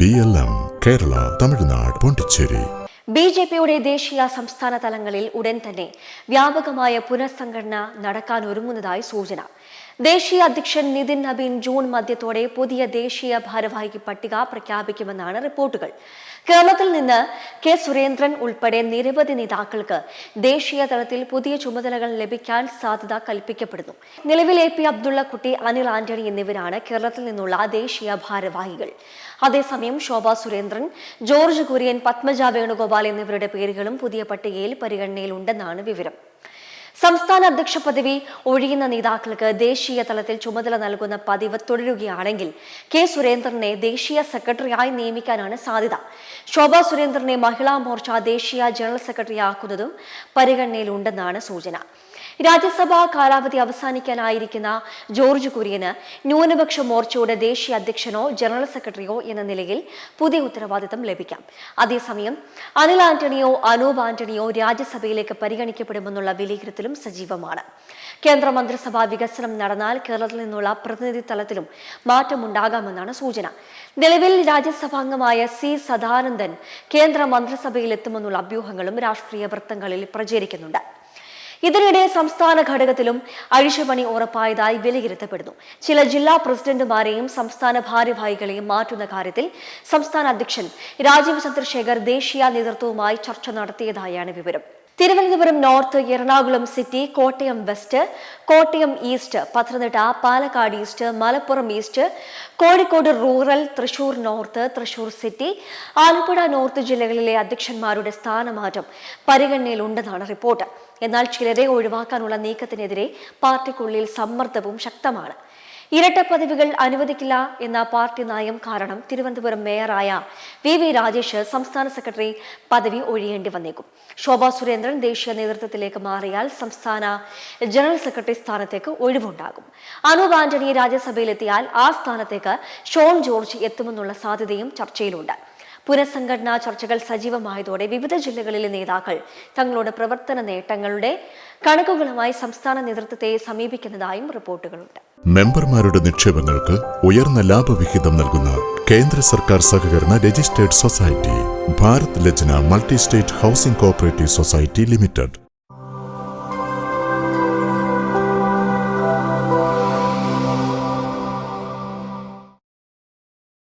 BLM Kerala, Tamil Nadu, Pondicherry. ബിജെപിയുടെ ദേശീയ സംസ്ഥാന തലങ്ങളിൽ ഉടൻ തന്നെ വ്യാപകമായ പുനഃസംഘടന നടക്കാനൊരുങ്ങുന്നതായി സൂചന. ദേശീയ അധ്യക്ഷൻ നിതിൻ നബീൻ ജൂൺ മധ്യത്തോടെ പുതിയ ദേശീയ ഭാരവാഹി പട്ടിക പ്രഖ്യാപിക്കുമെന്നാണ് റിപ്പോർട്ടുകൾ. കേരളത്തിൽ നിന്ന് കെ സുരേന്ദ്രൻ ഉൾപ്പെടെ നിരവധി നേതാക്കൾക്ക് ദേശീയ തലത്തിൽ പുതിയ ചുമതലകൾ ലഭിക്കാൻ സാധ്യത കൽപ്പിക്കപ്പെടുന്നു. നിലവിൽ AP അബ്ദുള്ളക്കുട്ടി, അനിൽ ആന്റണി എന്നിവരാണ് കേരളത്തിൽ നിന്നുള്ള ദേശീയ ഭാരവാഹികൾ. അതേസമയം ശോഭാ സുരേന്ദ്രൻ, ജോർജ് കുര്യൻ, പത്മജ വേണുഗോപാൽ എന്നിവരുടെ പേരുകളും പുതിയ പട്ടികയിൽ പരിഗണനയിലുണ്ടെന്നാണ് വിവരം. സംസ്ഥാന അധ്യക്ഷ പദവി ഒഴിയുന്ന നേതാക്കൾക്ക് ദേശീയ തലത്തിൽ ചുമതല നൽകുന്ന പതിവ് തുടരുകയാണെങ്കിൽ കെ സുരേന്ദ്രനെ ദേശീയ സെക്രട്ടറിയായി നിയമിക്കാനാണ് സാധ്യത. ശോഭാ സുരേന്ദ്രനെ മഹിളാ മോർച്ച ദേശീയ ജനറൽ സെക്രട്ടറിയാക്കുന്നതും പരിഗണനയിലുണ്ടെന്നാണ് സൂചന. രാജ്യസഭാ കാലാവധി അവസാനിക്കാനായിരിക്കുന്ന ജോർജ് കുര്യന് ന്യൂനപക്ഷ മോർച്ചയുടെ ദേശീയ അധ്യക്ഷനോ ജനറൽ സെക്രട്ടറിയോ എന്ന നിലയിൽ പുതിയ ഉത്തരവാദിത്തം ലഭിക്കാം. അതേസമയം അനിൽ ആന്റണിയോ അനൂപ് ആന്റണിയോ രാജ്യസഭയിലേക്ക് പരിഗണിക്കപ്പെടുമെന്നുള്ള വിലയിരുത്തലും സജീവമാണ്. കേന്ദ്രമന്ത്രിസഭാ വികസനം നടന്നാൽ കേരളത്തിൽ നിന്നുള്ള പ്രതിനിധി തലത്തിലും മാറ്റമുണ്ടാകാമെന്നാണ് സൂചന. നിലവിൽ രാജ്യസഭാംഗമായ C സദാനന്ദൻ കേന്ദ്ര മന്ത്രിസഭയിലെത്തുമെന്നുള്ള അഭ്യൂഹങ്ങളും രാഷ്ട്രീയ വൃത്തങ്ങളിൽ പ്രചരിക്കുന്നുണ്ട്. ഇതിനിടെ സംസ്ഥാന ഘടകത്തിലും അഴിച്ചുപണി ഉറപ്പായതായി വിലയിരുത്തപ്പെടുന്നു. ചില ജില്ലാ പ്രസിഡന്റുമാരെയും സംസ്ഥാന ഭാരവാഹികളെയും മാറ്റുന്ന കാര്യത്തിൽ സംസ്ഥാന അധ്യക്ഷൻ രാജീവ് ചന്ദ്രശേഖർ ദേശീയ നേതൃത്വവുമായി ചർച്ച നടത്തിയതായാണ് വിവരം. Thiruvananthapuram north, Ernakulam city, Kottayam west, Kottayam east, Pathanamthitta, Palakkad east, Malappuram east, Kozhikode rural, Thrissur north, Thrissur city, Alappuzha north ജില്ലകളിലെ അധ്യക്ഷന്മാരുടെ സ്ഥാനമാറ്റം പരിഗണനയിലുണ്ടെന്നാണ് റിപ്പോർട്ട്. എന്നാൽ ചിലരെ ഒഴിവാക്കാനുള്ള നീക്കത്തിനെതിരെ പാർട്ടിക്കുള്ളിൽ സമ്മർദ്ദവും ശക്തമാണ്. ഇരട്ട പദവികൾ അനുവദിക്കില്ല എന്ന പാർട്ടി നയം കാരണം തിരുവനന്തപുരം മേയറായ VV രാജേഷ് സംസ്ഥാന സെക്രട്ടറി പദവി ഒഴിയേണ്ടി വന്നേക്കും. ശോഭാ സുരേന്ദ്രൻ ദേശീയ നേതൃത്വത്തിലേക്ക് മാറിയാൽ സംസ്ഥാന ജനറൽ സെക്രട്ടറി സ്ഥാനത്തേക്ക് ഒഴിവുണ്ടാകും. അനൂപ് ആന്റണി രാജ്യസഭയിലെത്തിയാൽ ആ സ്ഥാനത്തേക്ക് ഷോൺ ജോർജ് എത്തുമെന്നുള്ള സാധ്യതയും ചർച്ചയിലുണ്ട്. പുനഃസംഘടനാ ചർച്ചകൾ സജീവമായതോടെ വിവിധ ജില്ലകളിലെ നേതാക്കൾ തങ്ങളുടെ പ്രവർത്തന നേട്ടങ്ങളുടെ കണക്കുകളുമായി സംസ്ഥാന നേതൃത്വത്തെ സമീപിക്കുന്നതായും റിപ്പോർട്ടുകളുണ്ട്. മെമ്പർമാരുടെ നിക്ഷേപങ്ങൾക്ക് ഉയർന്ന ലാഭവിഹിതം നൽകുന്ന കേന്ദ്ര സർക്കാർ സഹകരണ registered society Bharat Lajna multi state housing cooperative society limited.